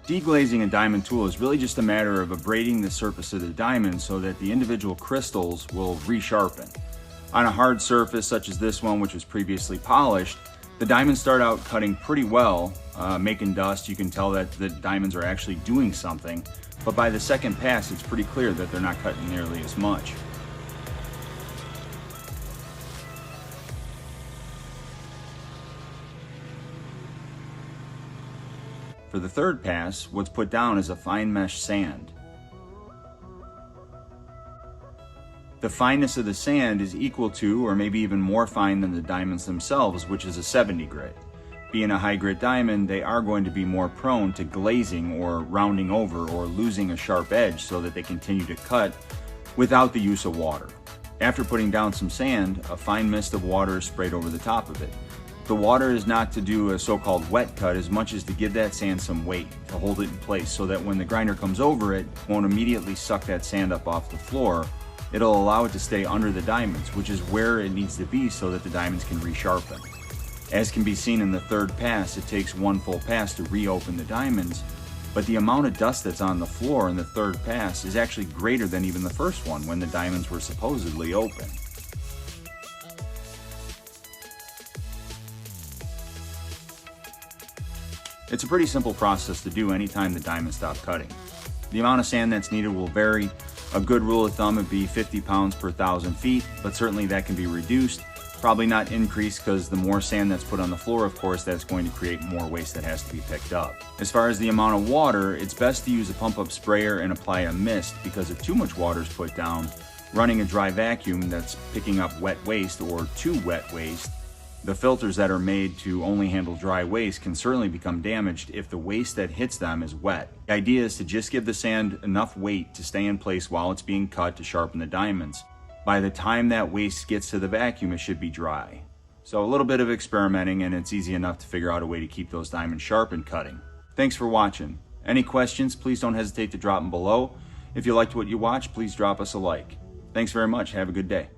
Deglazing a diamond tool is really just a matter of abrading the surface of the diamond so that the individual crystals will resharpen. On a hard surface such as this one, which was previously polished, the diamonds start out cutting pretty well, making dust. You can tell that the diamonds are actually doing something, but by the second pass it's pretty clear that they're not cutting nearly as much. For the third pass, what's put down is a fine mesh sand. The fineness of the sand is equal to, or maybe even more fine than the diamonds themselves, which is a 70 grit. Being a high grit diamond, they are going to be more prone to glazing or rounding over or losing a sharp edge so that they continue to cut without the use of water. After putting down some sand, a fine mist of water is sprayed over the top of it. The water is not to do a so-called wet cut as much as to give that sand some weight to hold it in place so that when the grinder comes over it, it won't immediately suck that sand up off the floor. It'll allow it to stay under the diamonds, which is where it needs to be so that the diamonds can resharpen. As can be seen in the third pass, it takes one full pass to reopen the diamonds, but the amount of dust that's on the floor in the third pass is actually greater than even the first one when the diamonds were supposedly open. It's a pretty simple process to do anytime the diamonds stop cutting. The amount of sand that's needed will vary. A good rule of thumb would be 50 pounds per 1,000 feet, but certainly that can be reduced. Probably not increased because the more sand that's put on the floor, of course, that's going to create more waste that has to be picked up. As far as the amount of water, it's best to use a pump-up sprayer and apply a mist because if too much water is put down, running a dry vacuum that's picking up wet waste or too wet waste, the filters that are made to only handle dry waste can certainly become damaged if the waste that hits them is wet. The idea is to just give the sand enough weight to stay in place while it's being cut to sharpen the diamonds. By the time that waste gets to the vacuum, it should be dry. So a little bit of experimenting and it's easy enough to figure out a way to keep those diamonds sharp and cutting. Thanks for watching. Any questions, please don't hesitate to drop them below. If you liked what you watched, please drop us a like. Thanks very much. Have a good day.